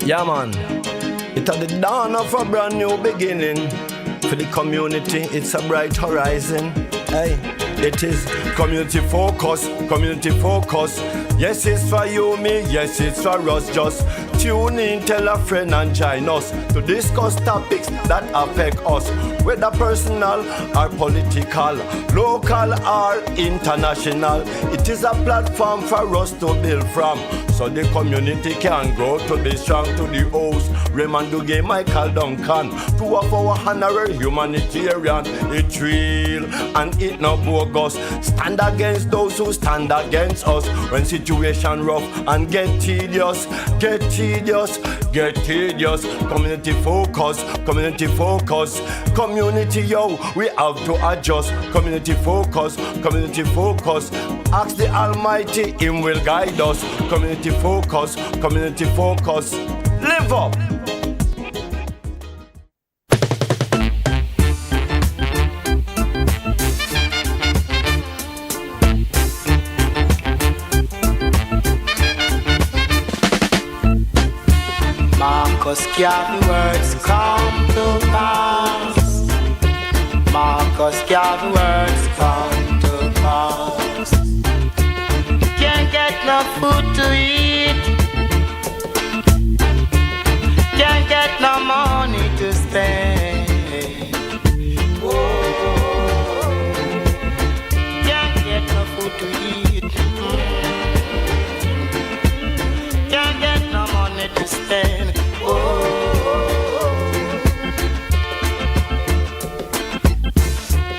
Yeah, man. It's at the dawn of a brand new beginning. For the community, it's a bright horizon. Hey, it is community focus, community focus. Yes, it's for you, me, yes, it's for us. Just tune in, tell a friend and join us to discuss topics that affect us, whether personal or political, local or international. It is a platform for us to build from, so the community can grow to be strong. To the host, Raymond Dugue, Michael Duncan, two of our honorary humanitarian. It's real and it not bogus. Stand against those who stand against us. When situation rough and get tedious, get tedious, get tedious. Community focus, community focus. Community, yo, we have to adjust. Community focus, community focus. Ask the Almighty, Him will guide us. Community focus, community focus. Live up. Marcus Garvey words come to pass. Marcus Garvey words come to pass. Can't get no food to eat. Can't get no money to spend. Oh, can't get no food to eat. Can't get no money to spend.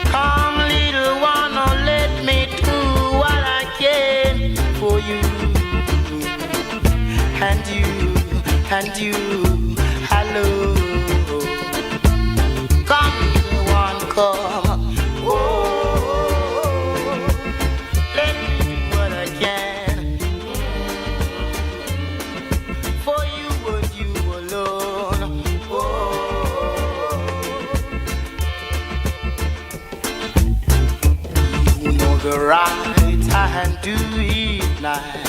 Come, little one, oh, let me do what I can for you, and you, hello. Come, little one, come. Oh, let me do what I can for you and you alone. You know the right hand do it night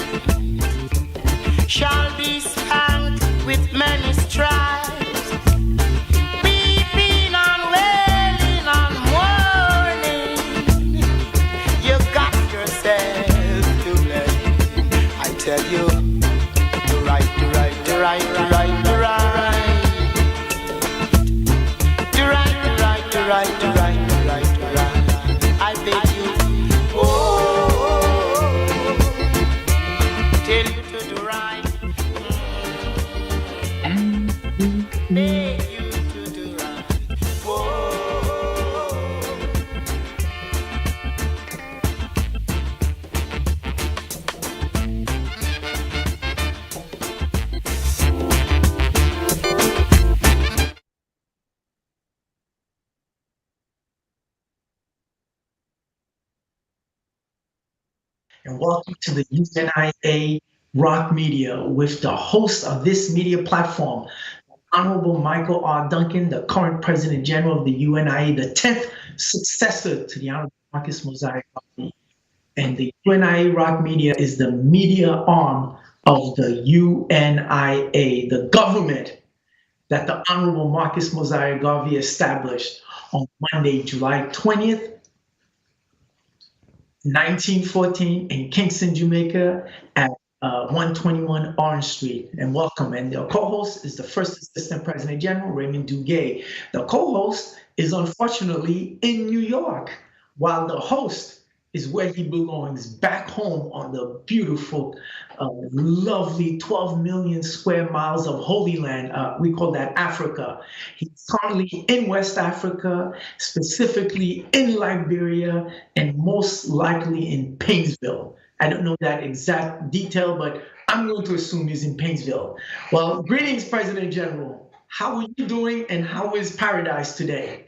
shall be spanked with many stripes, weeping and wailing and mourning. You got yourself to blame. I tell you, the right, the right, the right, the right, the right, the right, the right, the right, the right, the right, the right. I beg you, oh, tell you to do right. Beg you to do right. Oh. And welcome to the UNIA Rock Media with the host of this media platform, Honorable Michael R. Duncan, the current President General of the UNIA, the 10th successor to the Honorable Marcus Mosiah Garvey. And the UNIA Rock Media is the media arm of the UNIA, the government that the Honorable Marcus Mosiah Garvey established on Monday, July 20th, 1914 in Kingston, Jamaica at 121 Orange Street. And welcome. And the co-host is the First Assistant President General, Raymond Dugue. The co-host is unfortunately in New York, while the host is where he belongs, back home on the beautiful, lovely 12 million square miles of Holy Land. We call that Africa. He's currently in West Africa, specifically in Liberia, and most likely in Painesville. I don't know that exact detail, but I'm going to assume he's in Painesville. Well, greetings, President General. How are you doing, and how is paradise today?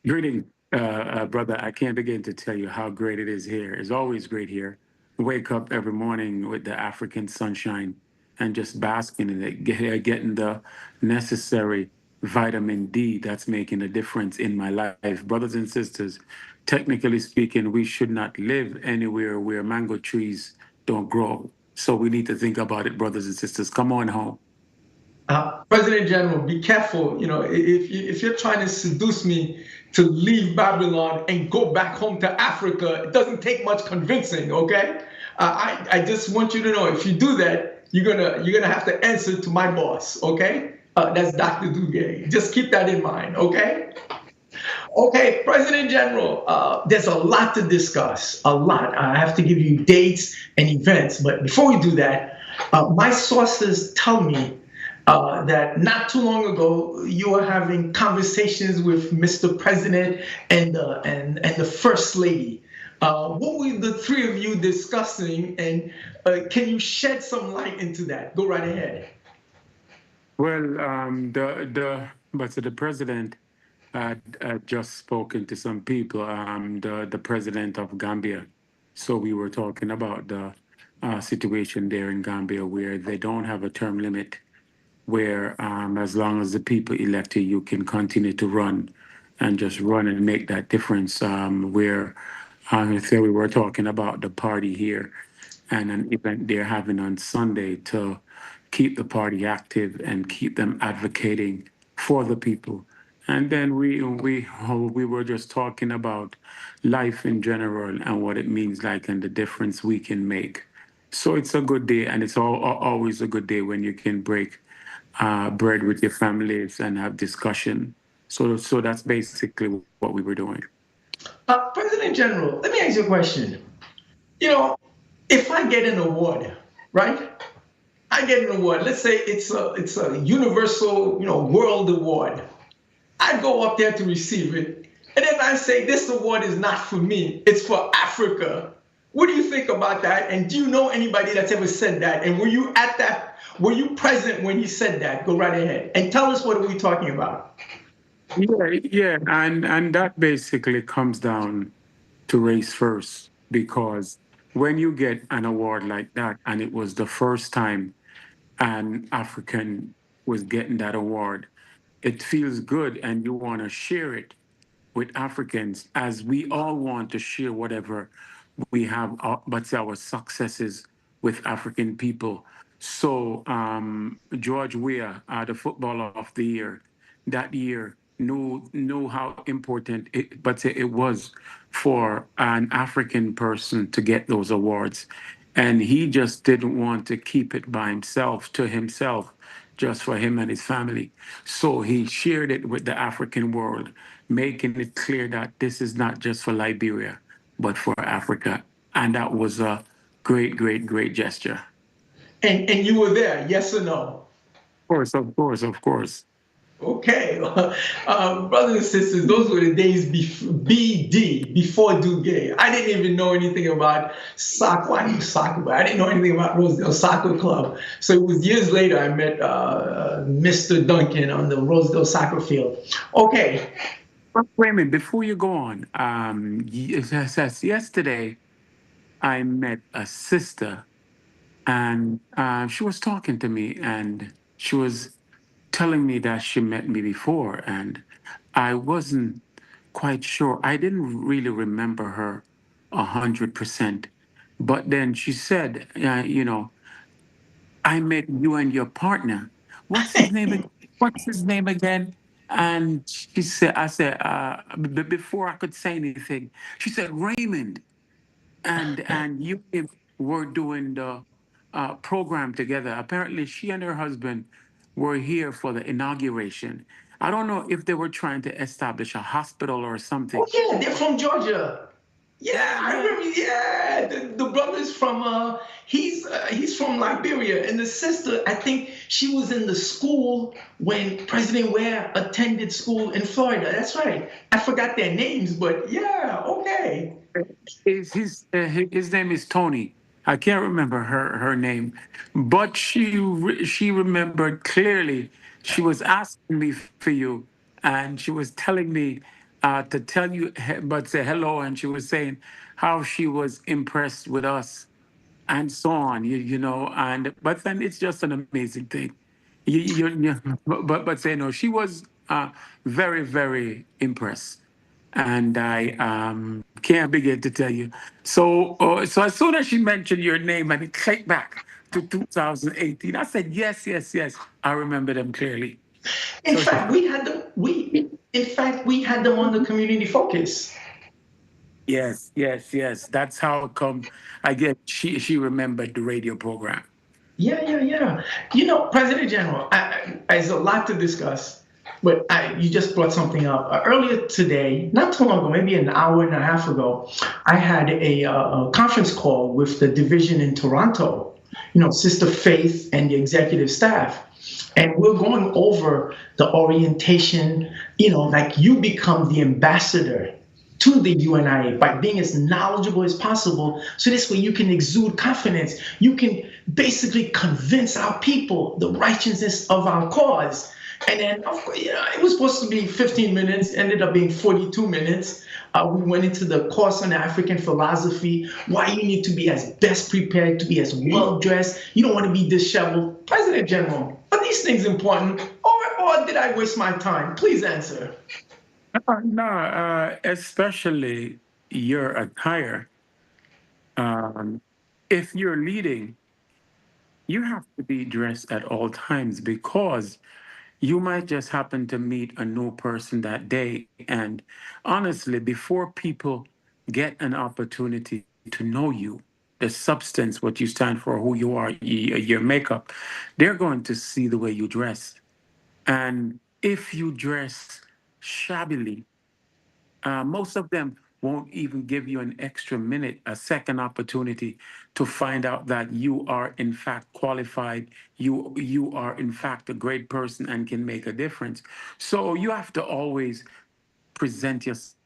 Greetings, brother. I can't begin to tell you how great it is here. It's always great here. Wake up every morning with the African sunshine and just basking in it, getting the necessary vitamin D that's making a difference in my life. Brothers and sisters, technically speaking, we should not live anywhere where mango trees don't grow. So we need to think about it, brothers and sisters. Come on home. President General, be careful. You know, if you're trying to seduce me to leave Babylon and go back home to Africa, it doesn't take much convincing. Okay, I just want you to know, if you do that, you're gonna have to answer to my boss. Okay, that's Dr. Duguay. Just keep that in mind. Okay. Okay, President General, there's a lot to discuss, a lot. I have to give you dates and events, but before we do that, my sources tell me that not too long ago you were having conversations with Mr. President and the First Lady. What were the three of you discussing, and can you shed some light into that? Go right ahead. Well, the president had just spoken to some people, the president of Gambia. So we were talking about the situation there in Gambia where they don't have a term limit, where as long as the people elect you, you can continue to run and just run and make that difference. Where so we were talking about the party here and an event they're having on Sunday to keep the party active and keep them advocating for the people. And then we were just talking about life in general and what it means like and the difference we can make. So it's a good day, and it's always a good day when you can break bread with your families and have discussion. So that's basically what we were doing. President General, let me ask you a question. You know, if I get an award, right? I get an award. Let's say it's a universal, world award. I go up there to receive it, and then I say this award is not for me; it's for Africa. What do you think about that? And do you know anybody that's ever said that? And were you at that? Were you present when he said that? Go right ahead and tell us what are we talking about. Yeah, and that basically comes down to race first, because when you get an award like that, and it was the first time an African was getting that award, it feels good, and you want to share it with Africans, as we all want to share whatever we have, but our successes with African people. So George Weah, the footballer of the year, that year knew how important it was for an African person to get those awards, and he just didn't want to keep it by himself to himself, just for him and his family. So he shared it with the African world, making it clear that this is not just for Liberia, but for Africa. And that was a great, great, great gesture. And you were there, yes or no? Of course, of course, of course. Okay, brothers and sisters, those were the days BD, before Duguay. I didn't even know anything about soccer. I knew soccer, but I didn't know anything about Rosedale Soccer Club. So it was years later I met Mr. Duncan on the Rosedale soccer field. Okay. Wait a minute, before you go on, yesterday I met a sister, and she was talking to me, and she was telling me that she met me before, and I wasn't quite sure. I didn't really remember her 100%. But then she said, I met you and your partner. What's his name? What's his name again? And she said, I said, before I could say anything, she said, Raymond. And you were doing the program together. Apparently, she and her husband were here for the inauguration. I don't know if they were trying to establish a hospital or Oh something. yeah, they're from Georgia. Yeah, I Yeah. remember. Yeah, the brother's from he's from Liberia, and the sister, I think she was in the school when President Ware attended school in Florida. That's right. I forgot their names, but yeah, okay. His name is Tony. I can't remember her name, but she remembered clearly. She was asking me for you, and she was telling me to tell you, but say hello, and she was saying how she was impressed with us and so on. And but then it's just an amazing thing. But say no, she was very, very impressed, and I can't begin to tell you. So as soon as she mentioned your name, and it clicked back. to 2018. I said, yes, yes, yes. I remember them clearly. In So fact, we had them on the community focus. yes, yes, yes. That's how it come. I guess she remembered the radio program. Yeah, yeah, yeah. President General, there's a lot to discuss, but you just brought something up. Earlier today, not too long ago, maybe an hour and a half ago, I had a conference call with the division in Toronto, Sister Faith and the executive staff. And we're going over the orientation, like you become the ambassador to the UNIA by being as knowledgeable as possible. So this way you can exude confidence. You can basically convince our people the righteousness of our cause. And then, of course, it was supposed to be 15 minutes, ended up being 42 minutes. We went into the course on African philosophy, why you need to be as best prepared, to be as well dressed. You don't want to be disheveled. President General, are these things important, or did I waste my time? Please answer. No, especially your attire. Um, if you're leading, you have to be dressed at all times because you might just happen to meet a new person that day. And honestly, before people get an opportunity to know you, the substance, what you stand for, who you are, your makeup, they're going to see the way you dress. And if you dress shabbily, most of them won't even give you an extra minute, a second opportunity to find out that you are in fact qualified, you are in fact a great person and can make a difference. So you have to always present yourself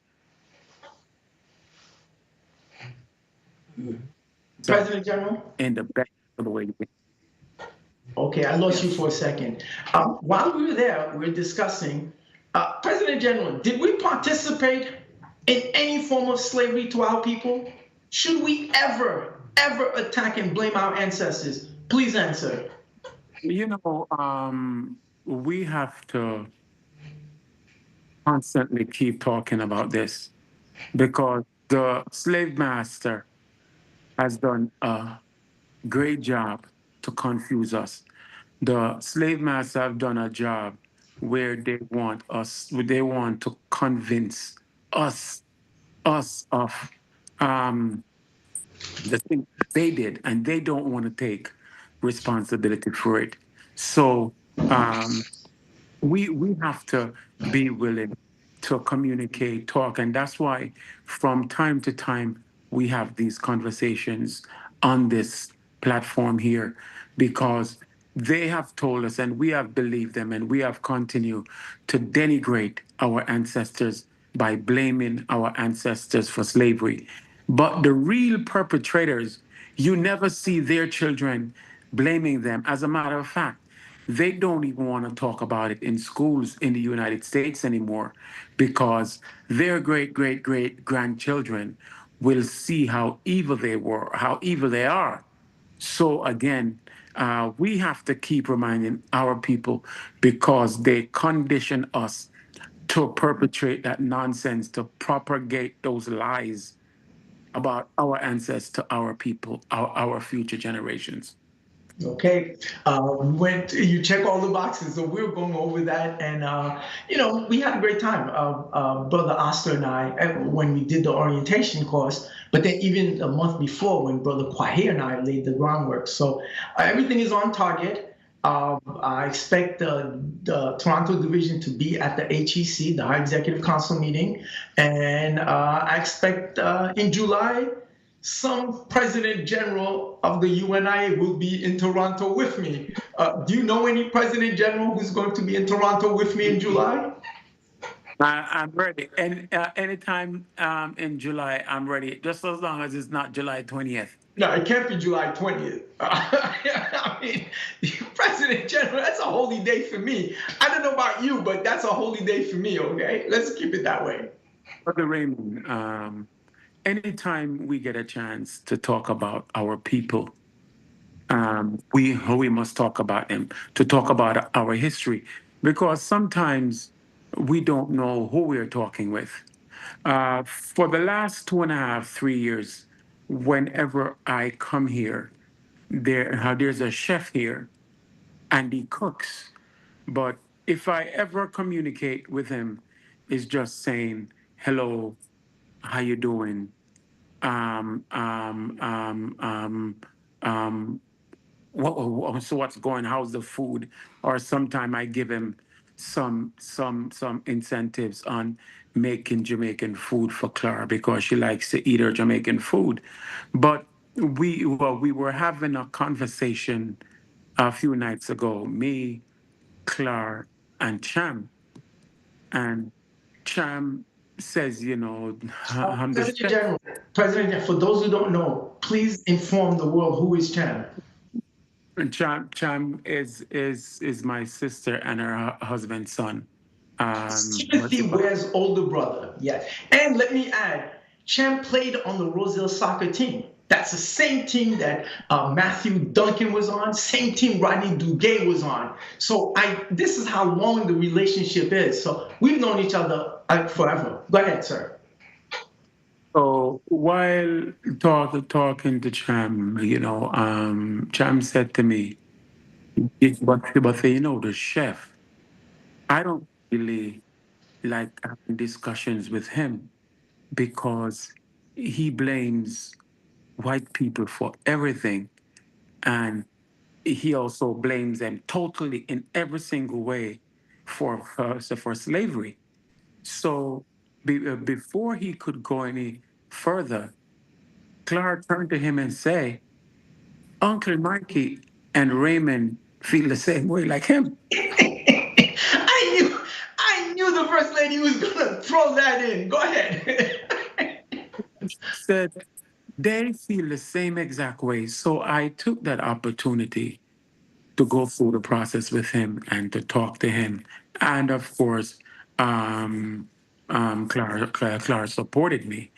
President General? in the best of the way you can. Okay, I lost you Yes. for a second. While we were there, we were discussing, President General, did we participate in any form of slavery to our people? Should we ever attack and blame our ancestors? Please answer. You know, we have to constantly keep talking about this because the slave master has done a great job to confuse us. The slave masters have done a job where they want to convince us, us of um, the thing they did, and they don't want to take responsibility for it. So um, we have to be willing to communicate, talk, and that's why from time to time we have these conversations on this platform here because they have told us and we have believed them and we have continued to denigrate our ancestors by blaming our ancestors for slavery. But the real perpetrators, you never see their children blaming them. As a matter of fact, they don't even want to talk about it in schools in the United States anymore because their great grandchildren will see how evil they were, how evil they are. So again, we have to keep reminding our people because they condition us to perpetrate that nonsense, to propagate those lies about our ancestors to our people, our future generations. Okay, you check all the boxes, so we were going over that, and we had a great time. Brother Oscar and I, when we did the orientation course, but then even a month before, when Brother Quahir and I laid the groundwork. So everything is on target. I expect the Toronto division to be at the HEC, the High Executive Council meeting, and I expect in July some president general of the UNIA will be in Toronto with me. Do you know any president general who's going to be in Toronto with me in July? I'm ready. And anytime in July, I'm ready, just as long as it's not July 20th. No, it can't be July 20th. I mean, President General, that's a holy day for me. I don't know about you, but that's a holy day for me, okay? Let's keep it that way. Brother Raymond, anytime we get a chance to talk about our people, we must talk about them, to talk about our history, because sometimes we don't know who we're talking with. For the last 2.5, 3 years, whenever I come here, there's a chef here and he cooks. But if I ever communicate with him, it's just saying, hello, how you doing? Um, um, um, um, um, so what's going, how's the food? Or sometime I give him some incentives on making Jamaican food for Clara because she likes to eat her Jamaican food. But we were having a conversation a few nights ago, me, Clara, and Cham. And Cham says, I'm the President chef. General, for those who don't know, please inform the world who is Chan. And Cham is my sister and her husband's son. Timothy Ware's older brother. Yeah. And let me add, Chan played on the Roselle soccer team. That's the same team that Matthew Duncan was on, same team Rodney Duguay was on. So this is how long the relationship is. So we've known each other forever. Go ahead, sir. So while talking to Cham, Cham said to me, but the chef, I don't really like having discussions with him because he blames white people for everything. And he also blames them totally in every single way for slavery. So before he could go any further, Clark turned to him and say, Uncle Mikey and Raymond feel the same way like him. I knew the first lady was gonna throw that in. Go ahead. Said they feel the same exact way. So I took that opportunity to go through the process with him and to talk to him. And of course, Clara supported me,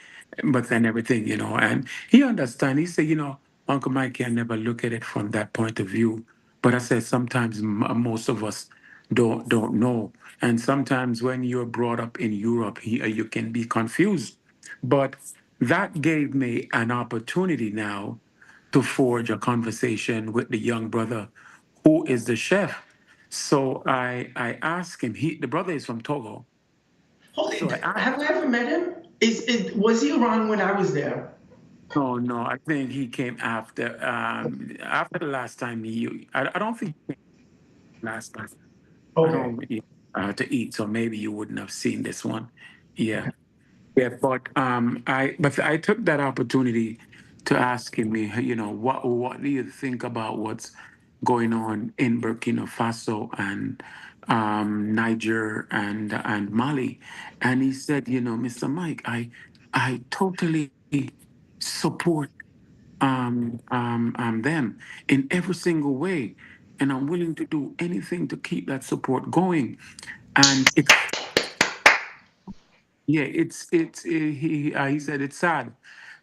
but then everything, and he understand. He said, Uncle Mikey, I never look at it from that point of view. But I said sometimes most of us don't know, and sometimes when you're brought up in Europe, you can be confused. But that gave me an opportunity now to forge a conversation with the young brother who is the chef. So I asked him, the brother is from Togo. So I asked, Have we ever met him? Was he around when I was there? no, I think he came after the last time I don't think he came last time. I Okay. don't really, to eat, so maybe you wouldn't have seen this one. Yeah. Yeah, but I took that opportunity to ask him, what do you think about what's going on in Burkina Faso and Niger and Mali? And he said, Mr. Mike, I totally support them in every single way, and I'm willing to do anything to keep that support going. And he said it's sad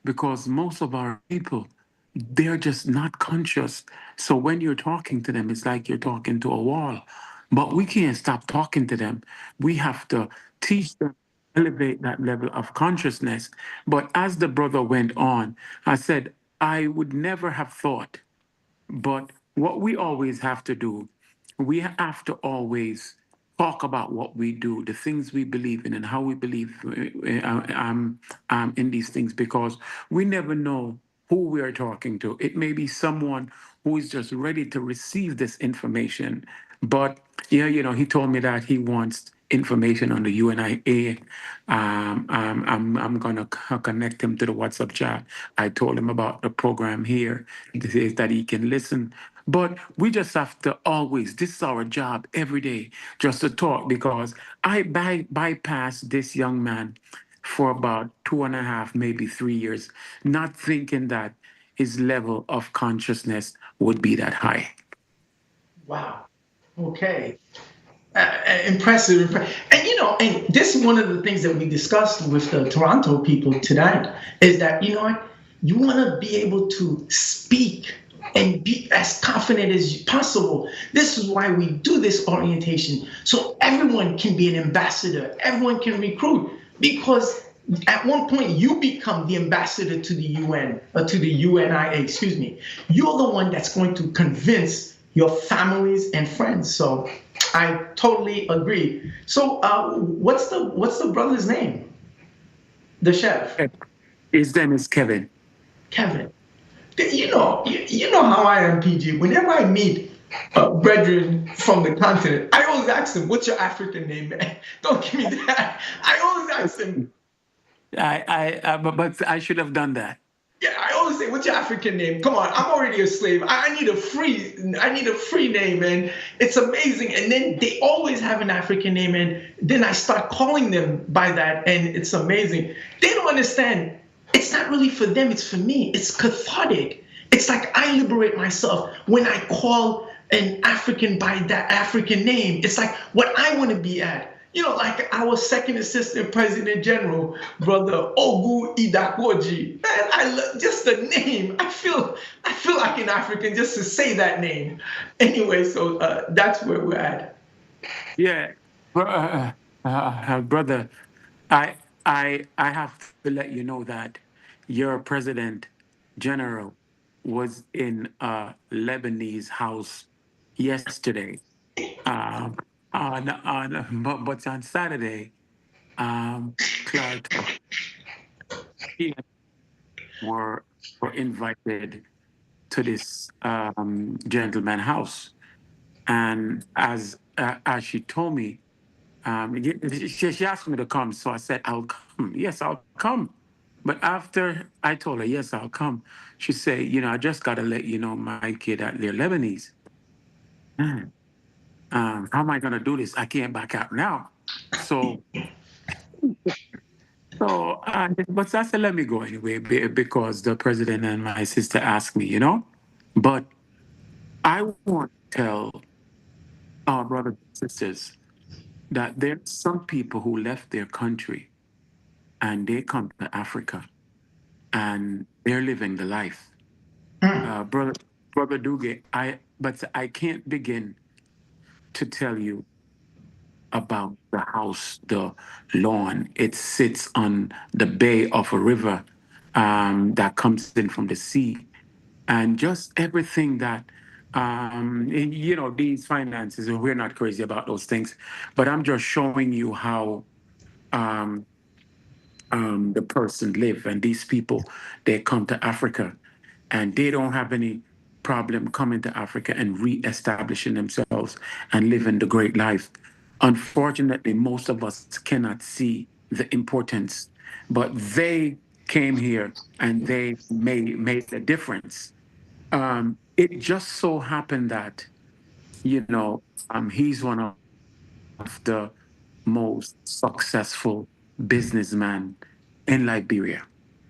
because most of our people, they're just not conscious. So when you're talking to them, it's like you're talking to a wall. But we can't stop talking to them. We have to teach them, elevate that level of consciousness. But as the brother went on, I said, I would never have thought, but what we always have to do, we have to always talk about what we do, the things we believe in, and how we believe in these things, because we never know who we are talking to. It may be someone who is just ready to receive this information. But yeah, he told me that he wants information on the UNIA. I'm gonna connect him to the WhatsApp chat. I told him about the program here, that he can listen. But we just have to always, this is our job every day, just to talk, because I bypassed this young man for about 2.5, maybe 3 years, not thinking that his level of consciousness would be that high. Wow. Okay. Impressive. And this is one of the things that we discussed with the Toronto people tonight is that, you want to be able to speak and be as confident as possible. This is why we do this orientation, so everyone can be an ambassador, everyone can recruit, because At one point, you become the ambassador to the UN, or to the UNIA, excuse me. You're the one that's going to convince your families and friends. So I totally agree. So what's the brother's name? The chef, His name is Kevin. Kevin. You know how I am, PG. Whenever I meet brethren from the continent, I always ask them, "What's your African name, man?" Don't give me that. I always ask them. But I should have done that. Yeah, I always say, "What's your African name?" Come on, I'm already a slave. I need a free name, and it's amazing. And then they always have an African name, and then I start calling them by that, and it's amazing. They don't understand. It's not really for them. It's for me. It's cathartic. It's like I liberate myself when I call an African by that African name. It's like what I want to be at. Like our second assistant president general, brother Ogu Idakoji. Man, I love just the name. I feel like an African just to say that name. Anyway, so that's where we're at. Yeah, brother, I I have to let you know that your president general was in a Lebanese house yesterday. Um, but on Saturday, Clark he were were invited to this gentleman house, and as she told me, she asked me to come, so I said I'll come. Yes, I'll come. But after I told her yes, I'll come, she said, I just got to let you know, my kid, that they're Lebanese. Man, how am I gonna do this? I can't back out now. So but I said, let me go anyway, because the president and my sister asked me. But I want to tell our brothers and sisters that there are some people who left their country and they come to Africa and they're living the life. Mm. Brother Duge, but I can't begin to tell you about the house, the lawn. It sits on the bay of a river that comes in from the sea, and just everything that these finances. And we're not crazy about those things, but I'm just showing you how um, the person live. And these people, they come to Africa, and they don't have any problem coming to Africa and re-establishing themselves and living the great life. Unfortunately, most of us cannot see the importance, but they came here and they made a difference. It just so happened that he's one of the most successful businessman in Liberia,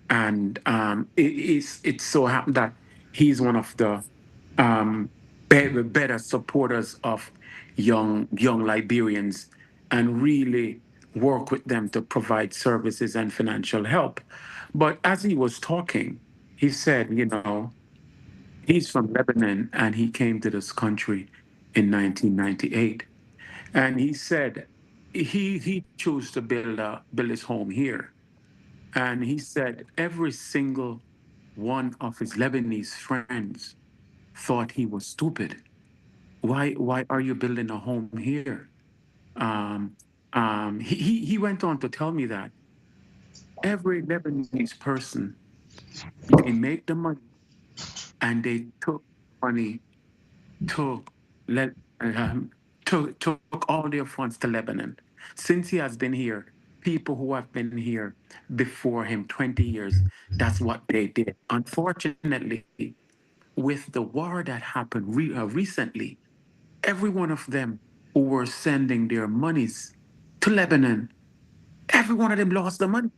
and it so happened that he's one of the better supporters of young Liberians, and really work with them to provide services and financial help. But as he was talking, he said, he's from Lebanon and he came to this country in 1998. And he said he chose to build his home here. And he said every single one of his Lebanese friends thought he was stupid. Why are you building a home here? Um, he went on to tell me that every Lebanese person, they make the money and they took money took let took all their funds to Lebanon. Since he has been here, people who have been here before him 20 years, that's what they did. Unfortunately, with the war that happened recently, every one of them who were sending their monies to Lebanon, every one of them lost the money,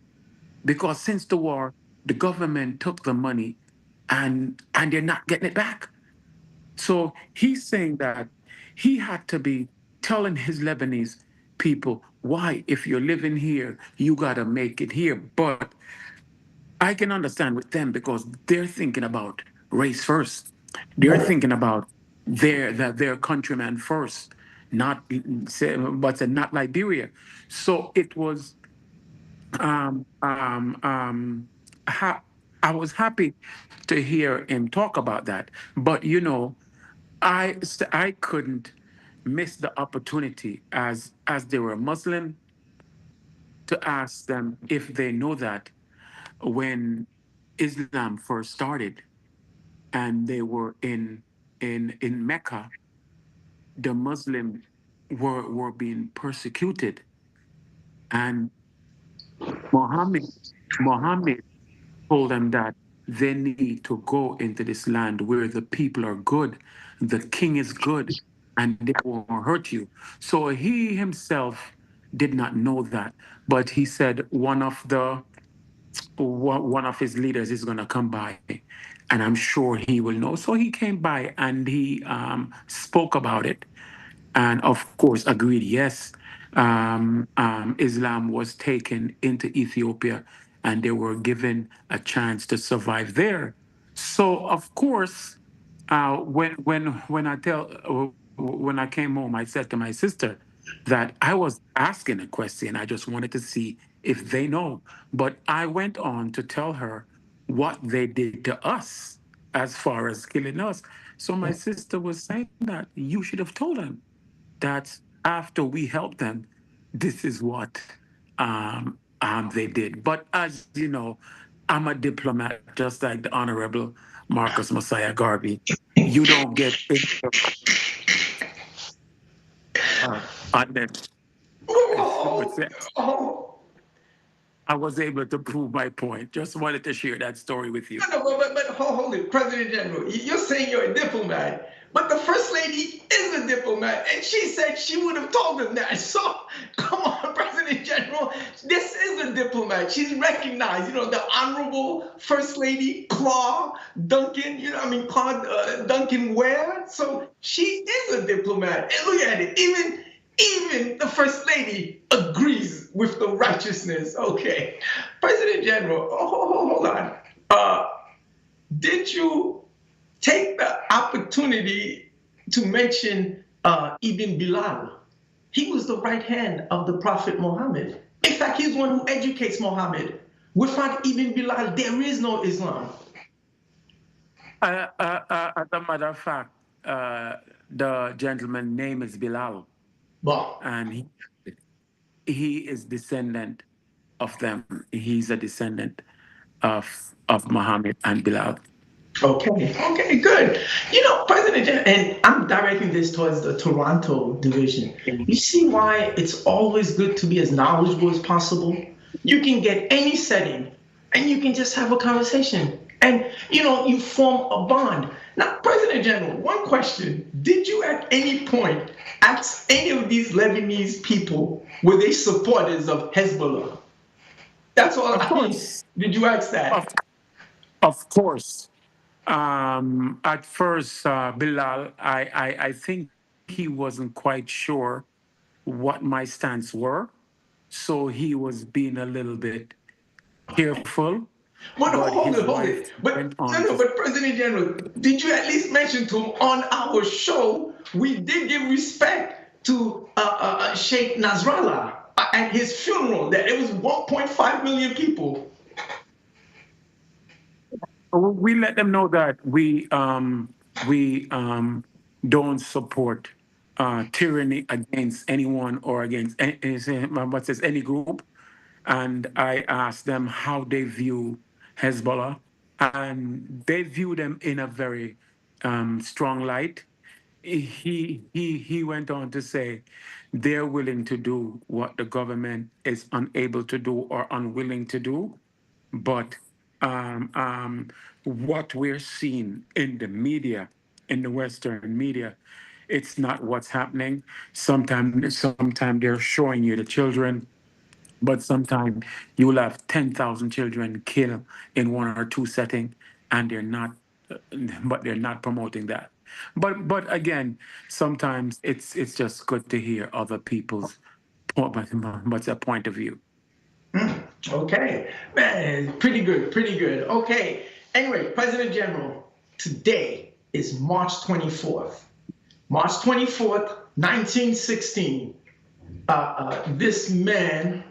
because since the war, the government took the money and they're not getting it back. So he's saying that he had to be telling his Lebanese people, why, if you're living here, you got to make it here. But I can understand with them because they're thinking about race first. They're thinking about their countrymen first, not but not Liberia. So it was um, um, um, ha- I was happy to hear him talk about that. But I couldn't miss the opportunity as they were Muslim to ask them if they know that when Islam first started and they were in Mecca, the Muslims were being persecuted, and Muhammad Muhammad told them that they need to go into this land where the people are good, the king is good, and they won't hurt you. So he himself did not know that, but he said one of his leaders is going to come by, and I'm sure he will know. So he came by and he spoke about it, and of course agreed. Yes, Islam was taken into Ethiopia, and they were given a chance to survive there. So of course, when I came home, I said to my sister that I was asking a question. I just wanted to see if they know. But I went on to tell her what they did to us as far as killing us. So my sister was saying that you should have told them that after we helped them, this is what they did. But as you know, I'm a diplomat, just like the Honorable Marcus Messiah Garvey. You don't get into unless what's that? Oh, I was able to prove my point. Just wanted to share that story with you. no, but hold it, President General. You're saying you're a diplomat, but the First Lady is a diplomat, and she said she would have told him that. So, come on, President General. This is a diplomat. She's recognized, the Honorable First Lady Claude Duncan, Claude Duncan Ware. So, she is a diplomat. And look at it. Even the First Lady agrees with the righteousness. Okay. President General, hold on. Did you take the opportunity to mention Ibn Bilal? He was the right hand of the Prophet Muhammad. In fact, he's the one who educates Muhammad. Without Ibn Bilal, there is no Islam. As a matter of fact, the gentleman's name is Bilal, Well, and he is descendant of them. He's a descendant of Muhammad and Bilal. okay, good. And I'm directing this towards the Toronto division. You see why it's always good to be as knowledgeable as possible? You can get any setting and you can just have a conversation. And you form a bond. Now, President General, one question. Did you at any point ask any of these Lebanese people were they supporters of Hezbollah? That's all. Of I mean, course, did you ask of, that? of course. At first, Bilal, I think he wasn't quite sure what my stance were, so he was being a little bit careful. But But his hold wife it. But went on no, to but President General, did you at least mention to him on our show? We did give respect to Sheikh Nasrallah at his funeral. That it was 1.5 million people. we let them know that we don't support tyranny against anyone or against any group. And I asked them how they view Hezbollah, and they view them in a very strong light. He went on to say they're willing to do what the government is unable to do or unwilling to do, but what we're seeing in the media, in the Western media, it's not what's happening. Sometimes they're showing you the children, but sometimes you'll have 10,000 children killed in one or two setting, and they're not promoting that. But again, sometimes it's just good to hear other people's what's their point of view. Okay, man, pretty good, pretty good. Okay. Anyway, President General, today is March 24th. March 24th, 1916. This man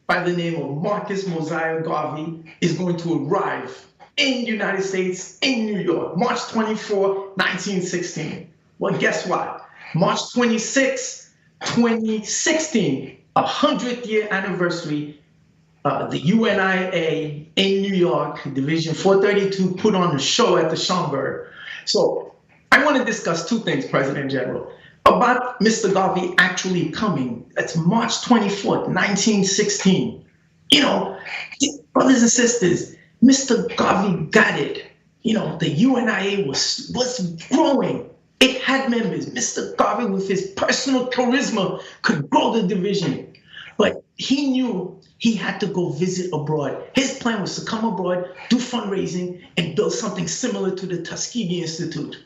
by the name of Marcus Mosiah Garvey is going to arrive in the United States, in New York, March 24, 1916. Well, guess what? March 26, 2016, 100th year anniversary, the UNIA in New York, Division 432, put on a show at the Schomburg. So I want to discuss two things, President General, about Mr. Garvey actually coming. That's March 24th, 1916. You know, brothers and sisters, Mr. Garvey got it. You know, the UNIA was growing. It had members. Mr. Garvey, with his personal charisma, could grow the division. But he knew he had to go visit abroad. His plan was to come abroad, do fundraising, and build something similar to the Tuskegee Institute.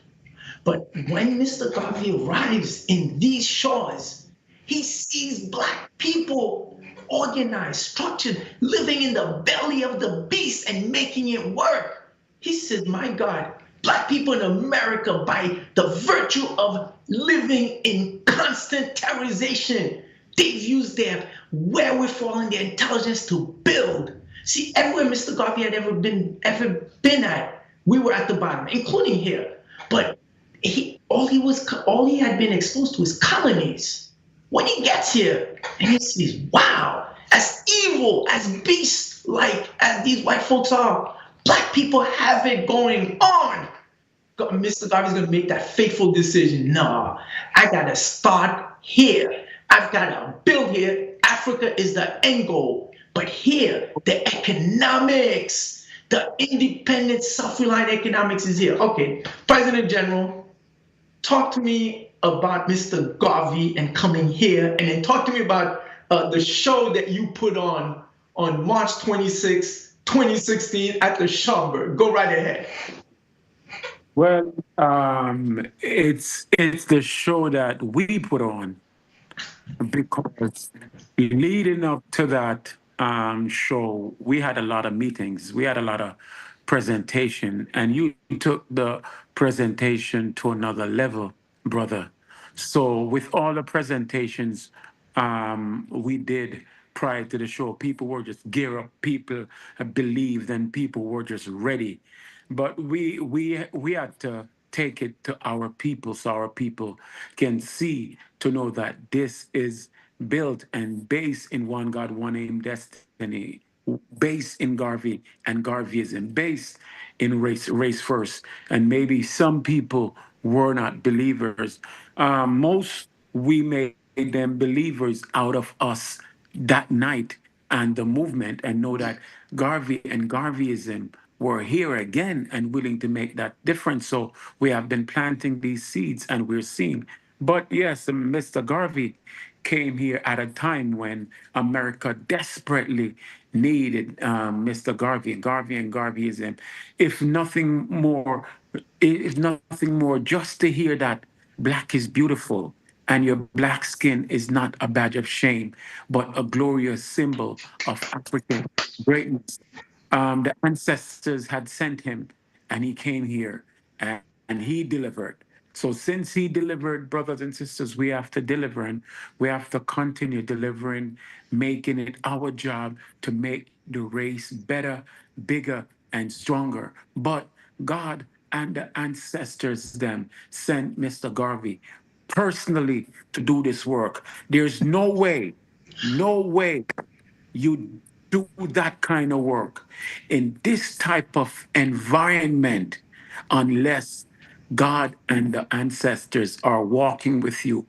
But when Mr. Garvey arrives in these shores, he sees Black people organized, structured, living in the belly of the beast and making it work. He says, my God, Black people in America, by the virtue of living in constant terrorization, they've used their wherewithal and their intelligence to build. See, everywhere Mr. Garvey had ever been at, we were at the bottom, including here. But all he had been exposed to is colonies. When he gets here and he sees, wow, as evil, as beast-like as these white folks are, Black people have it going on. Mr. Garvey's gonna make that fateful decision. No, I gotta start here. I've gotta build here. Africa is the end goal. But here, the economics, the independent, self-reliant economics is here. Okay, President General, talk to me about Mr. Garvey and coming here, and then talk to me about the show that you put on March 26, 2016 at the Schomburg. Go right ahead. Well, it's the show that we put on because leading up to that show, we had a lot of meetings, we had a lot of presentation, and you took the presentation to another level, brother. So with all the presentations we did prior to the show, people were just gear up, people believed, and people were just ready. But we had to take it to our people so our people can see to know that this is built and based in one God, one aim, destiny, based in Garvey and Garveyism, based in race first. And maybe some people were not believers. Most we made them believers out of us that night and the movement, and know that Garvey and Garveyism were here again and willing to make that difference. So we have been planting these seeds and we're seeing. But yes, Mr. Garvey came here at a time when America desperately needed Mr. Garvey and Garveyism. If nothing more, just to hear that Black is beautiful and your Black skin is not a badge of shame, but a glorious symbol of African greatness. The ancestors had sent him, and he came here, and he delivered. So since he delivered, brothers and sisters, we have to deliver, and we have to continue delivering, making it our job to make the race better, bigger, and stronger. But God and the ancestors them sent Mr. Garvey personally to do this work. There's no way you do that kind of work in this type of environment unless God and the ancestors are walking with you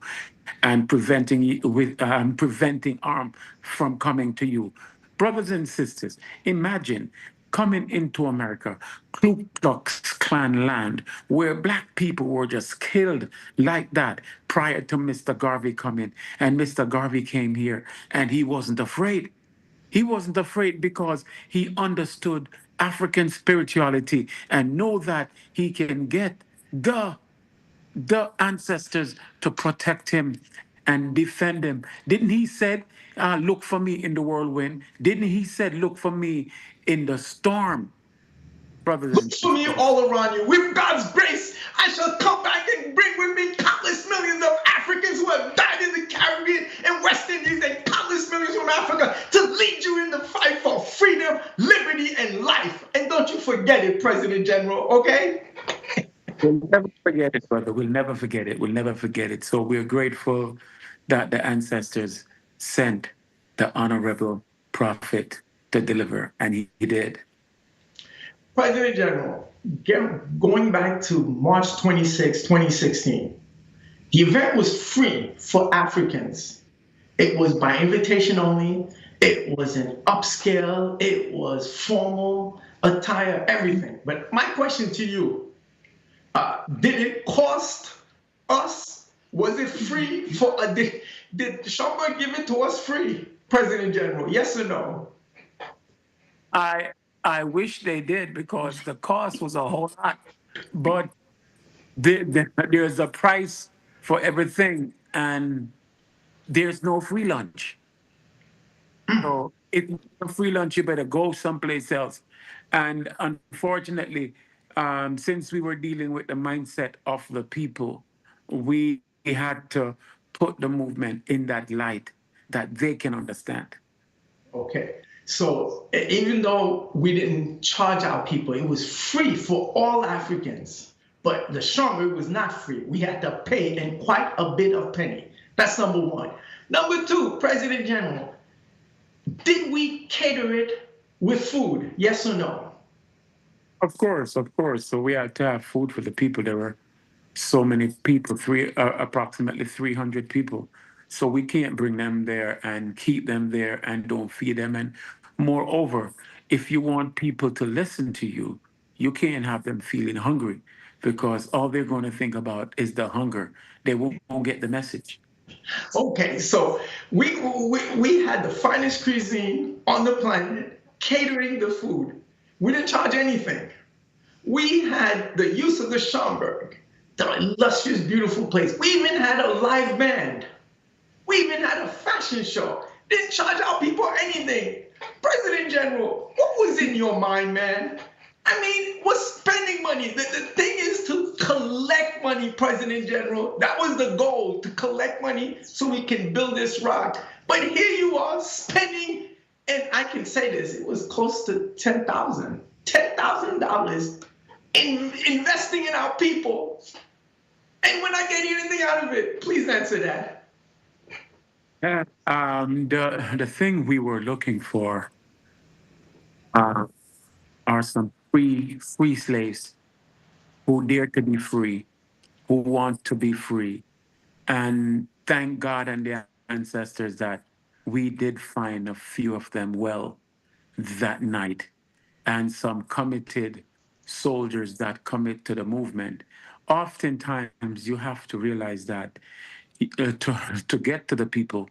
and preventing harm from coming to you. Brothers and sisters, imagine coming into America, Ku Klux Klan land, where Black people were just killed like that prior to Mr. Garvey coming. And Mr. Garvey came here and he wasn't afraid. He wasn't afraid because he understood African spirituality and know that he can get the ancestors to protect him and defend him. Didn't he said, look for me in the whirlwind? Didn't he said, look for me in the storm? Brothers and Look for me all around you. With God's grace, I shall come back and bring with me countless millions of Africans who have died in the Caribbean and West Indies and countless countless millions from Africa to lead you in the fight for freedom, liberty, and life. And don't you forget it, President General, okay? We'll never forget it, brother. We'll never forget it. We'll never forget it. So we're grateful that the ancestors sent the honorable prophet to deliver, and he did. President General, going back to March 26, 2016, the event was free for Africans. It was by invitation only. It was an upscale. It was formal attire, everything. But my question to you, did it cost us? Was it free for did Schomburg give it to us free, President General? Yes or no? I wish they did, because the cost was a whole lot. But there's a price for everything, and there's no free lunch. So if you want a free lunch, you better go someplace else. And unfortunately, since we were dealing with the mindset of the people, we had to put the movement in that light that they can understand. Okay. So even though we didn't charge our people, it was free for all Africans. But the Schomburg was not free. We had to pay, and quite a bit of penny. That's number one. Number two, President General, did we cater it with food? Yes or no? Of course, of course. So we had to have food for the people. There were so many people, approximately 300 people. So we can't bring them there and keep them there and don't feed them. And moreover, if you want people to listen to you, you can't have them feeling hungry, because all they're going to think about is the hunger. They won't get the message. Okay, so we had the finest cuisine on the planet, catering the food. We didn't charge anything. We had the use of the Schomburg, the illustrious, beautiful place. We even had a live band. We even had a fashion show. Didn't charge our people anything. President General, what was in your mind, man? I mean, we're spending money. The thing is to collect money, President General. That was the goal, to collect money so we can build this rock. But here you are spending, and I can say this, it was close to $10,000 in investing in our people. And we're not getting anything out of it. Please answer that. The thing we were looking for are some free slaves who dare to be free, who want to be free. And thank God and their ancestors that we did find a few of them well that night, and some committed soldiers that commit to the movement. Oftentimes, you have to realize that to get to the people,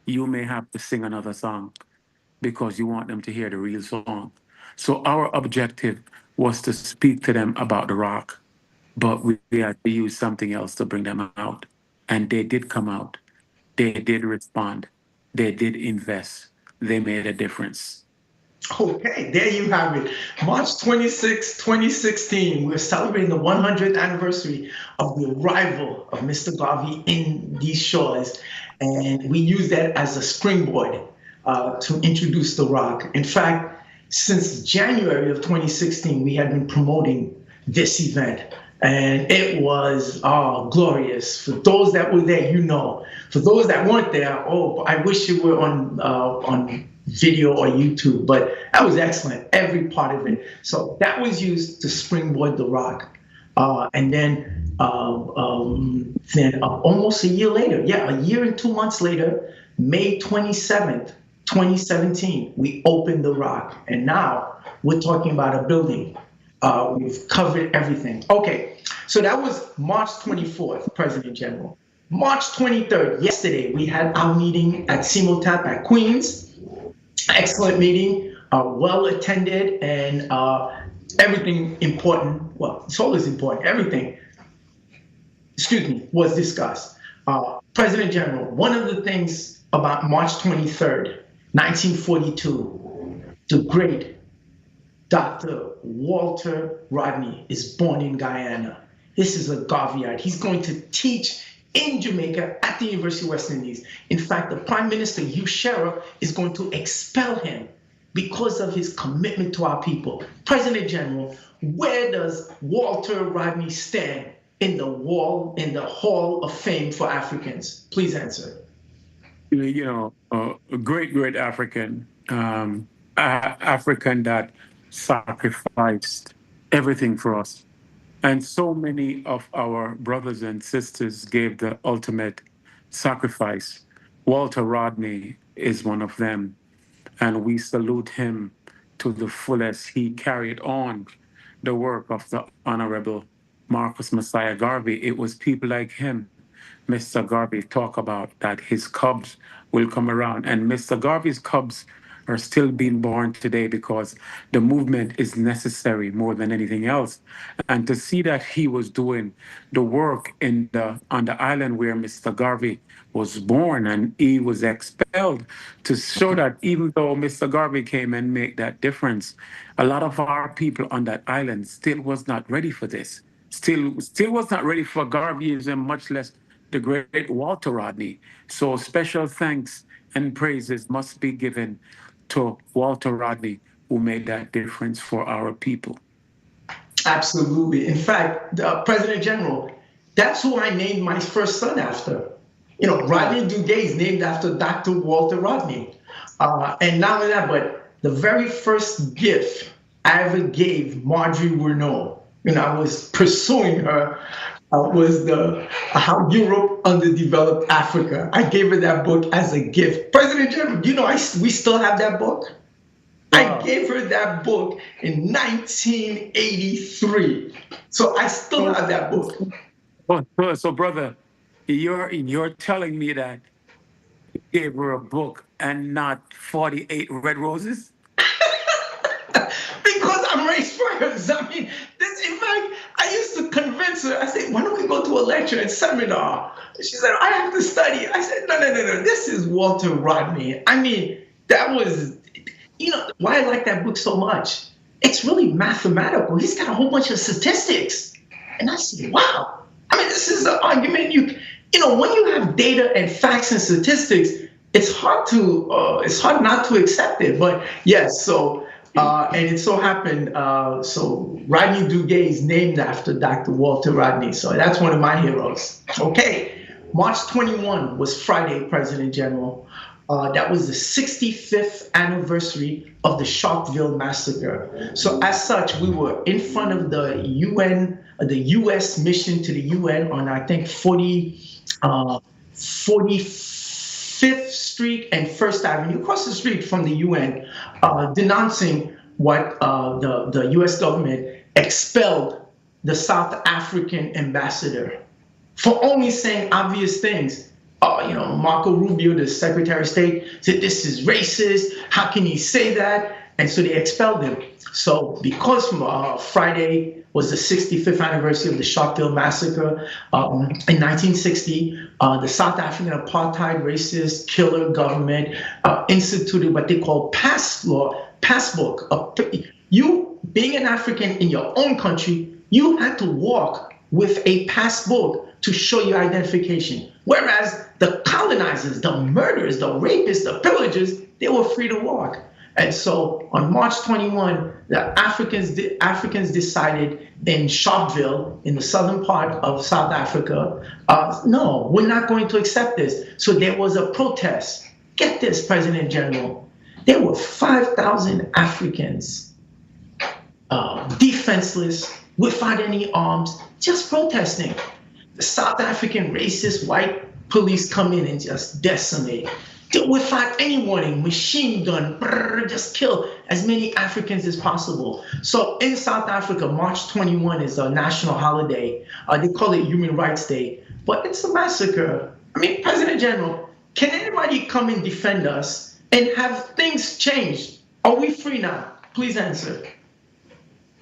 you may have to sing another song because you want them to hear the real song. So our objective was to speak to them about the rock, but we had to use something else to bring them out. And they did come out. They did respond. They did invest. They made a difference. Okay, there you have it. March 26, 2016, we're celebrating the 100th anniversary of the arrival of Mr. Garvey in these shores. And we use that as a springboard to introduce the rock. In fact, since January of 2016, we had been promoting this event. And it was glorious. For those that were there, you know. For those that weren't there, I wish you were on video or YouTube, but that was excellent, every part of it. So that was used to springboard the rock. And then almost a year later, a year and 2 months later, May 27th, 2017, we opened the rock. And now we're talking about a building. We've covered everything. Okay, so that was March 24th, President General. March 23rd, yesterday, we had our meeting at Simotap at Queens. Excellent meeting, well attended, and everything important, well, it's always important, everything, was discussed. President General, one of the things about March 23rd, 1942, the great Dr. Walter Rodney is born in Guyana. This is a Garveyite. He's going to teach in Jamaica at the University of West Indies. In fact, the Prime Minister, Hugh Shera, is going to expel him because of his commitment to our people. President General, where does Walter Rodney stand in the Hall of Fame for Africans? Please answer. A great African, African that sacrificed everything for us. And so many of our brothers and sisters gave the ultimate sacrifice. Walter Rodney is one of them, and we salute him to the fullest. He carried on the work of the Honorable Marcus Messiah Garvey. It was people like him, Mr. Garvey, talk about that his cubs will come around. And Mr. Garvey's cubs are still being born today because the movement is necessary more than anything else. And to see that he was doing the work on the island where Mr. Garvey was born and he was expelled, to show that even though Mr. Garvey came and made that difference, a lot of our people on that island still was not ready for this. Still was not ready for Garveyism, much less the great Walter Rodney. So special thanks and praises must be given to Walter Rodney, who made that difference for our people. Absolutely. In fact, President General, that's who I named my first son after. Rodney Duguay is named after Dr. Walter Rodney. And not only that, but the very first gift I ever gave Marjorie Renault, I was pursuing her, was How Europe Underdeveloped Africa. I gave her that book as a gift. President General, we still have that book? Wow. I gave her that book in 1983. So I still have that book. So brother, you're telling me that you gave her a book and not 48 red roses? Because I'm raised first. I mean, in fact, I used to convince her. I said, why don't we go to a lecture and seminar? She said, I have to study. I said, no. This is Walter Rodney. I mean, that was, why I like that book so much. It's really mathematical. He's got a whole bunch of statistics. And I said, wow. I mean, this is an argument when you have data and facts and statistics, it's hard not to accept it. But yes, so. And it so happened, so Rodney Duguay is named after Dr. Walter Rodney. So that's one of my heroes. Okay, March 21 was Friday, President General. That was the 65th anniversary of the Sharpeville massacre. So as such, we were in front of the U.S. mission to the UN on, I think, 45th Street and First Avenue, across the street from the UN, denouncing what the U.S. government expelled the South African ambassador for only saying obvious things. Marco Rubio, the Secretary of State, said this is racist. How can he say that? And so they expelled him. So because Friday was the 65th anniversary of the Sharpeville massacre in 1960, the South African apartheid racist killer government instituted what they call passbook. You, being an African in your own country, you had to walk with a passbook to show your identification. Whereas the colonizers, the murderers, the rapists, the pillagers, they were free to walk. And so on March 21, the Africans decided in Sharpeville, in the southern part of South Africa, no, we're not going to accept this. So there was a protest. Get this, President General. There were 5,000 Africans, defenseless, without any arms, just protesting. The South African racist white police come in and just decimate. Without any warning, machine gun, just kill as many Africans as possible. So in South Africa, March 21 is a national holiday. They call it Human Rights Day, but it's a massacre. I mean, President General, can anybody come and defend us and have things changed? Are we free now? Please answer.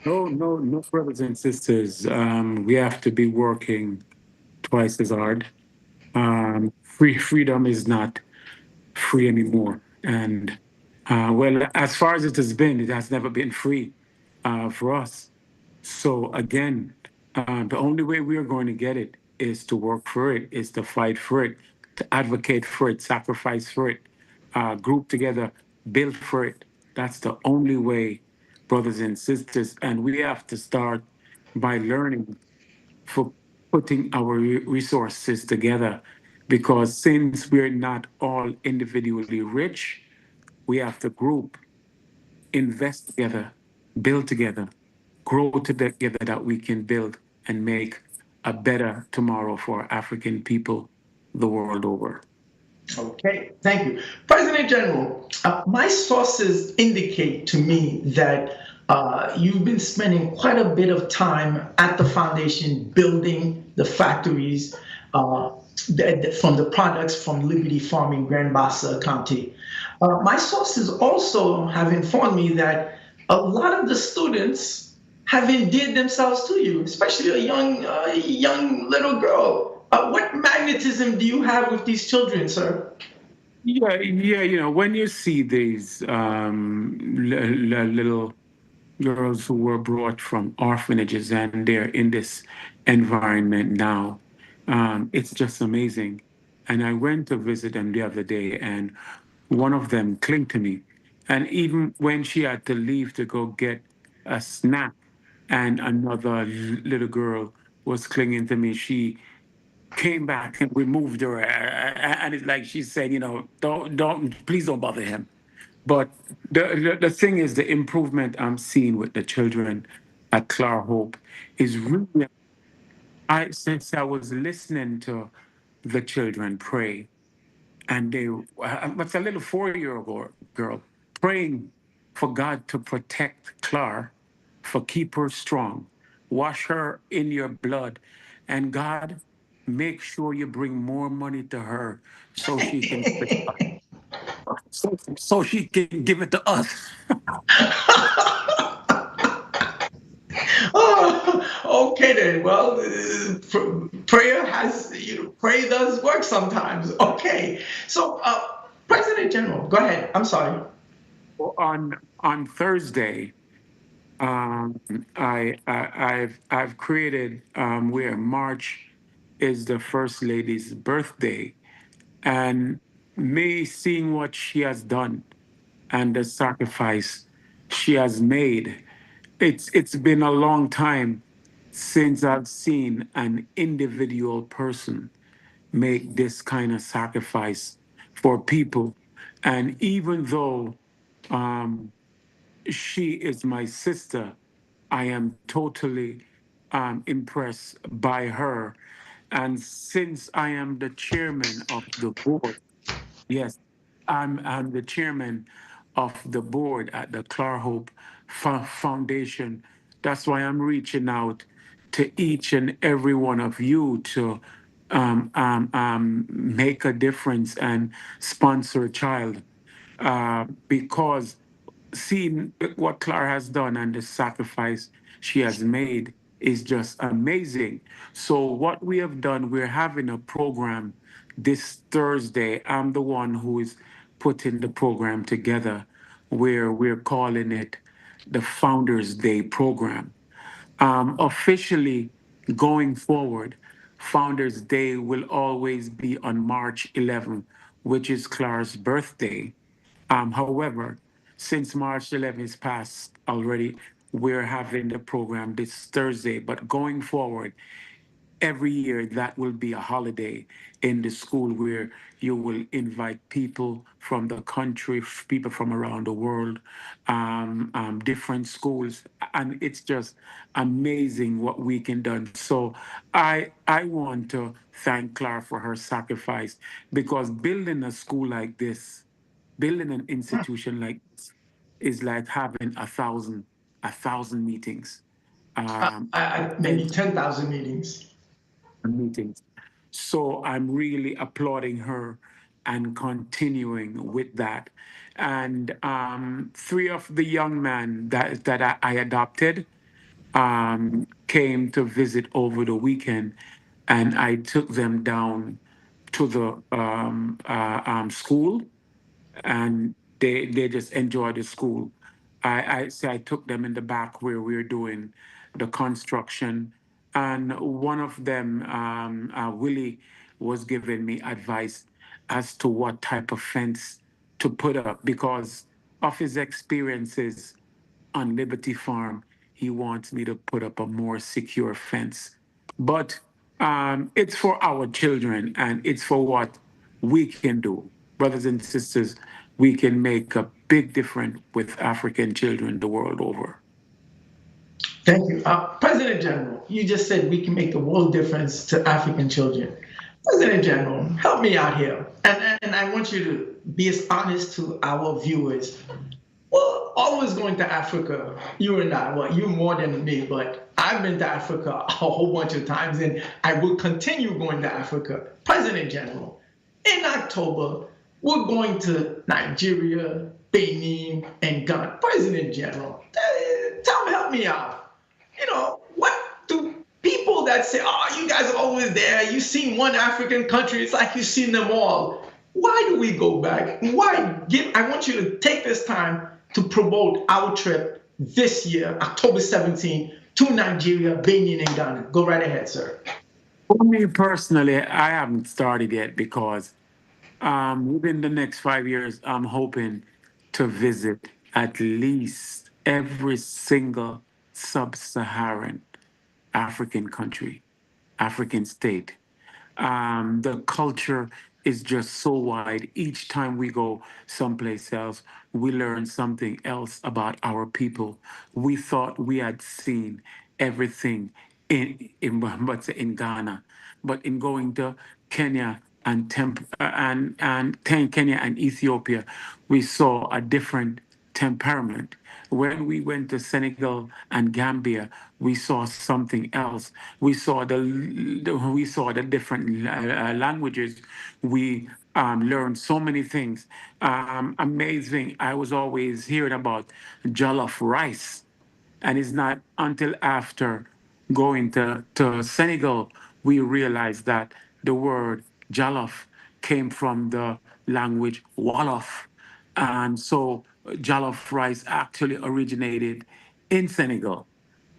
No, brothers and sisters. We have to be working twice as hard. Freedom is not free anymore. And well, as far as it has never been free for us. So again, the only way we are going to get it is to work for it, is to fight for it, to advocate for it, sacrifice for it, group together, build for it. That's the only way, brothers and sisters. And we have to start by learning for putting our resources together, because since we're not all individually rich, we have to group, invest together, build together, grow together, that we can build and make a better tomorrow for African people the world over. Okay, thank you. President General, my sources indicate to me that you've been spending quite a bit of time at the foundation building the factories from the products from Liberty Farm in Grand Bassa County. My sources also have informed me that a lot of the students have endeared themselves to you, especially a young little girl. What magnetism do you have with these children, sir? Yeah, yeah, when you see these little girls who were brought from orphanages and they're in this environment now, it's just amazing. And I went to visit them the other day, and one of them clung to me. And even when she had to leave to go get a snack, and another little girl was clinging to me, she came back and we moved her, and it's like she said, don't, please don't bother him. But the thing is, the improvement I'm seeing with the children at Clar Hope is really, I since I was listening to the children pray, and they, what's a little 4 year old girl praying for God to protect Clar, for keep her strong, wash her in your blood, and God, make sure you bring more money to her so she can so she can give it to us. Oh, okay then. Well, prayer prayer does work sometimes. Okay. So, President General, go ahead. I'm sorry. On Thursday, um, I've created, where March is the First Lady's birthday, and me seeing what she has done and the sacrifice she has made. It's been a long time since I've seen an individual person make this kind of sacrifice for people. And even though she is my sister, I am totally impressed by her. And since I am the chairman of the board, yes, I'm the chairman of the board at the Clar Hope Foundation. That's why I'm reaching out to each and every one of you to make a difference and sponsor a child, because seeing what Clara has done and the sacrifice she has made is just amazing. So, what we have done, we're having a program this Thursday. I'm the one who is putting the program together, where we're calling it the Founders Day program. Officially, going forward, Founders Day will always be on March 11th, which is Clara's birthday. However, since March 11th is passed already, we're having the program this Thursday. But going forward, every year that will be a holiday in the school, where you will invite people from the country, people from around the world, different schools, and it's just amazing what we can do. So I want to thank Clara for her sacrifice, because building a school like this, building an institution like this, is like having a thousand meetings. Maybe 10,000 meetings. Meetings. So I'm really applauding her and continuing with that. And three of the young men that I adopted came to visit over the weekend, and I took them down to the school, and they just enjoy the school. I took them in the back where we're doing the construction, and one of them, Willie, was giving me advice as to what type of fence to put up because of his experiences on Liberty Farm. He wants me to put up a more secure fence, but it's for our children and it's for what we can do, brothers and sisters. We can make a big difference with African children the world over. Thank you. President General, you just said we can make a world difference to African children. President General, help me out here. And I want you to be as honest to our viewers. Well, always going to Africa, you and I, well, you more than me, but I've been to Africa a whole bunch of times and I will continue going to Africa. President General, in October, we're going to Nigeria, Benin, and Ghana. President General, tell me, help me out. What do people that say, oh, you guys are always there, you've seen one African country, it's like you've seen them all. Why do we go back? I want you to take this time to promote our trip this year, October 17th, to Nigeria, Benin, and Ghana. Go right ahead, sir. For me personally, I haven't started yet because within the next 5 years, I'm hoping to visit at least every single sub-Saharan African country, African state. The culture is just so wide. Each time we go someplace else, we learn something else about our people. We thought we had seen everything in Ghana, but in going to Kenya and Kenya and Ethiopia, we saw a different temperament. When we went to Senegal and Gambia, we saw something else. We saw the different languages. We learned so many things. Amazing. I was always hearing about jollof rice. And it's not until after going to Senegal we realized that the word jollof came from the language Wolof. And so jollof rice actually originated in Senegal,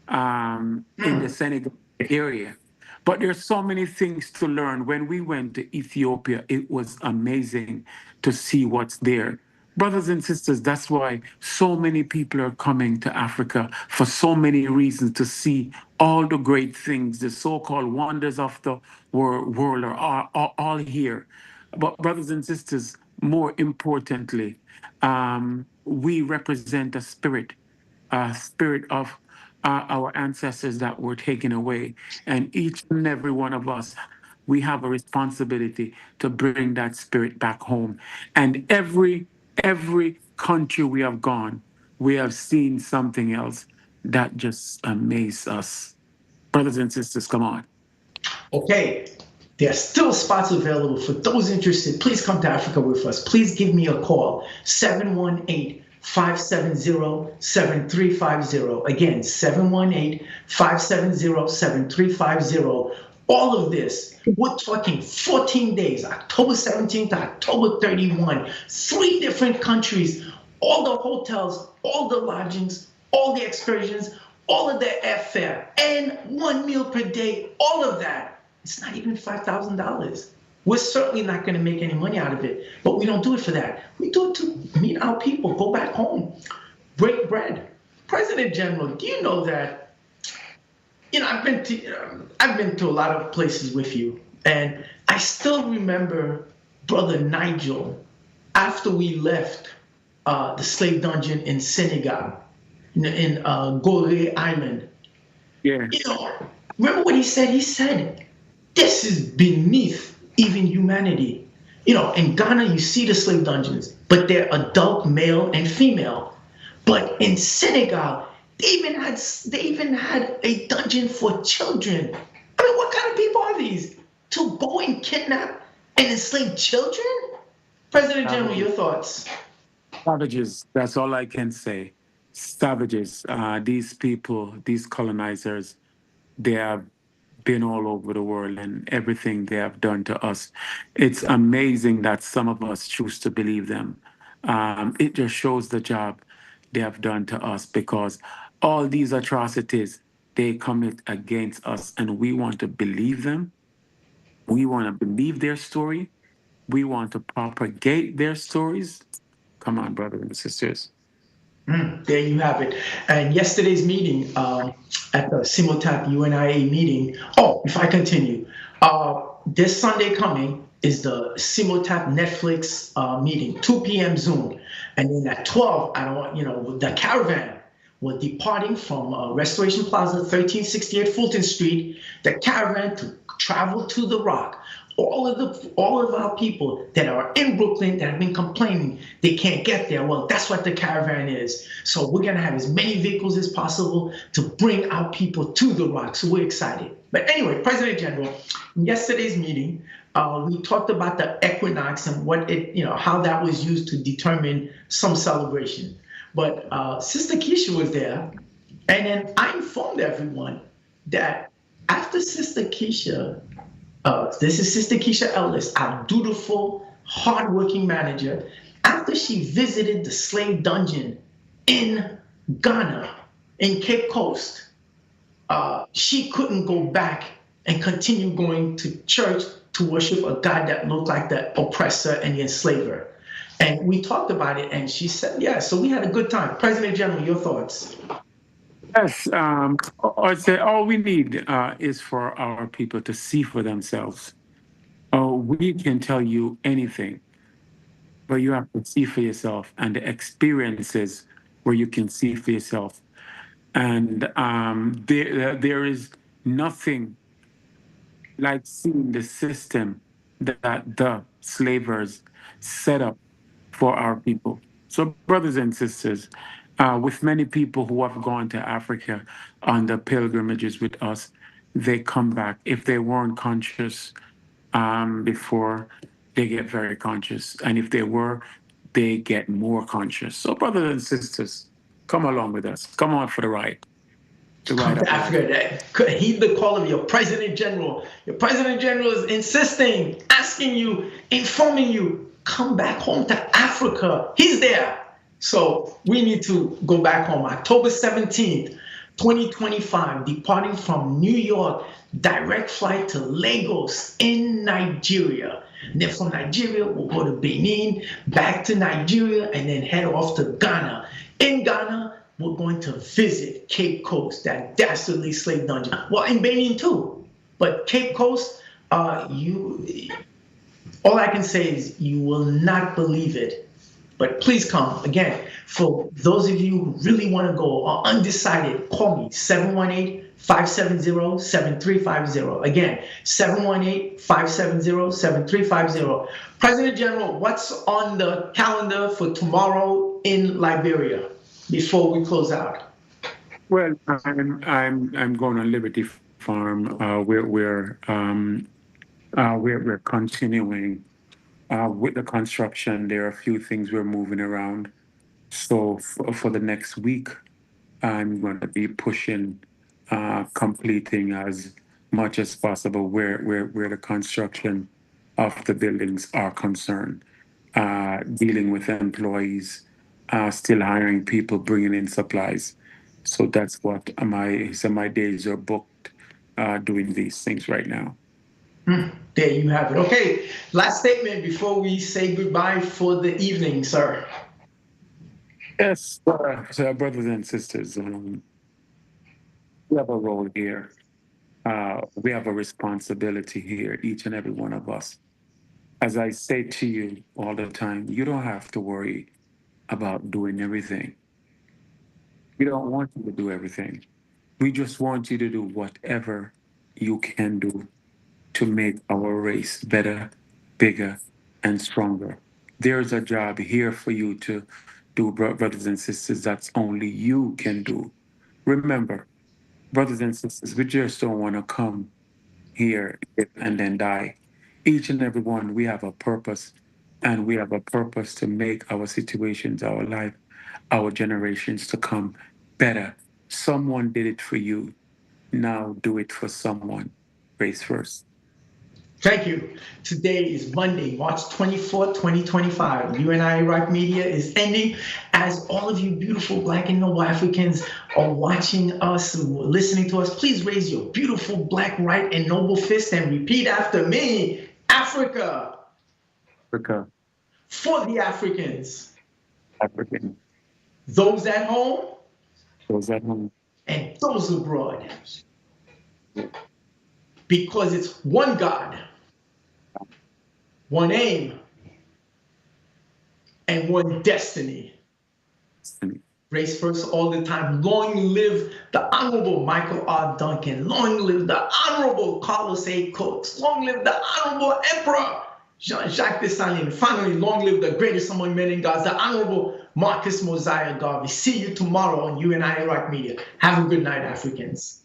in the Senegal area. But there's so many things to learn. When we went to Ethiopia, it was amazing to see what's there. Brothers and sisters, that's why so many people are coming to Africa for so many reasons to see all the great things, the so-called wonders of the world are all here. But brothers and sisters, more importantly, we represent a spirit of our ancestors that were taken away. And each and every one of us, we have a responsibility to bring that spirit back home. And every country we have gone, we have seen something else that just amazed us. Brothers and sisters, come on. Okay, there are still spots available for those interested. Please come to Africa with us. Please give me a call, 718-570-7350. Again, 718-570-7350. All of this, we're talking 14 days, October 17th to October 31, 3 different countries, all the hotels, all the lodgings, all the excursions, all of the airfare, and 1 meal per day, all of that. It's not even $5,000. We're certainly not going to make any money out of it, but we don't do it for that. We do it to meet our people, go back home, break bread. President General, do you know that, I've been to a lot of places with you, and I still remember Brother Nigel after we left the slave dungeon in Senegal, in Gorée Island. Yeah. Remember what he said? He said, this is beneath even humanity. In Ghana, you see the slave dungeons, but they're adult, male, and female. But in Senegal, they even had a dungeon for children. I mean, what kind of people are these? To go and kidnap and enslave children? President General, your thoughts? Savages, that's all I can say. Savages, these people, these colonizers, they have been all over the world and everything they have done to us. It's amazing that some of us choose to believe them. It just shows the job they have done to us because all these atrocities they commit against us, and we want to believe them. We want to believe their story. We want to propagate their stories. Come on, brothers and sisters. There you have it. And yesterday's meeting at the Simultac UNIA meeting. Oh, if I continue, this Sunday coming is the Simultac Netflix meeting, 2 p.m. Zoom. And then at 12, I don't want, the caravan were departing from Restoration Plaza, 1368 Fulton Street, the caravan to travel to the Rock. All of our people that are in Brooklyn that have been complaining they can't get there. Well, that's what the caravan is. So we're gonna have as many vehicles as possible to bring our people to the Rock. So we're excited. But anyway, President General, in yesterday's meeting, we talked about the equinox and what how that was used to determine some celebration. But Sister Keisha was there, and then I informed everyone that after Sister Keisha, this is Sister Keisha Ellis, our dutiful, hardworking manager. After she visited the slave dungeon in Ghana, in Cape Coast, she couldn't go back and continue going to church to worship a God that looked like the oppressor and the enslaver. And we talked about it, and she said, yeah, so we had a good time. President General, your thoughts? Yes, I'd say all we need is for our people to see for themselves. Oh, we can tell you anything, but you have to see for yourself, and the experiences where you can see for yourself. And there is nothing like seeing the system that the slavers set up for our people. So, brothers and sisters, with many people who have gone to Africa on the pilgrimages with us, they come back. If they weren't conscious before, they get very conscious. And if they were, they get more conscious. So, brothers and sisters, come along with us. Come on for the ride. Come to Africa. Heed the call of your President General. Your President General is insisting, asking you, informing you, come back home to Africa. He's there. So we need to go back home. October 17th, 2025, departing from New York, direct flight to Lagos in Nigeria. And then from Nigeria, we'll go to Benin, back to Nigeria, and then head off to Ghana. In Ghana, we're going to visit Cape Coast, that dastardly slave dungeon. Well, in Benin too, but Cape Coast, all I can say is you will not believe it. But please come. Again, for those of you who really want to go or undecided, call me, 718-570-7350. Again, 718-570-7350. President General, what's on the calendar for tomorrow in Liberia before we close out? Well, I'm going on Liberty Farm. We're continuing with the construction. There are a few things we're moving around. So for the next week, I'm going to be pushing, completing as much as possible where the construction of the buildings are concerned, dealing with employees, still hiring people, bringing in supplies. So that's what my days are booked doing these things right now. There you have it. Okay, last statement before we say goodbye for the evening, sir. Yes, so brothers and sisters, we have a role here. We have a responsibility here, each and every one of us. As I say to you all the time, you don't have to worry about doing everything. We don't want you to do everything. We just want you to do whatever you can do to make our race better, bigger, and stronger. There's a job here for you to do, brothers and sisters, that's only you can do. Remember, brothers and sisters, we just don't want to come here and then die. Each and every one, we have a purpose, and we have a purpose to make our situations, our life, our generations to come better. Someone did it for you. Now do it for someone. Race first. Thank you. Today is Monday, March 24th, 2025. UNIA Iraq Media is ending. As all of you beautiful Black and noble Africans are watching us, listening to us, please raise your beautiful Black right and noble fist and repeat after me. Africa. Africa. For the Africans. African. Those at home. Those at home. And those abroad. Because it's one God, one aim, and one destiny. Race first all the time. Long live the Honorable Michael R. Duncan. Long live the Honorable Carlos A. Coates. Long live the Honorable Emperor Jean-Jacques Dessalines. And finally, long live the greatest among men and gods, the Honorable Marcus Mosiah Garvey. See you tomorrow on UNIA Iraq Media. Have a good night, Africans.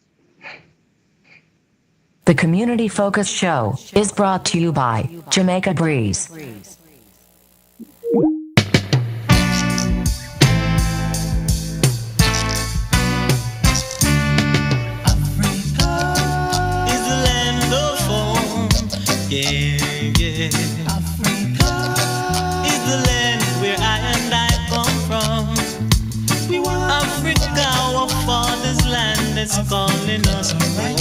The Community Focus Show is brought to you by Jamaica Breeze. Yeah, yeah. Africa is the land where I and I come from. Africa, our father's land, is calling us.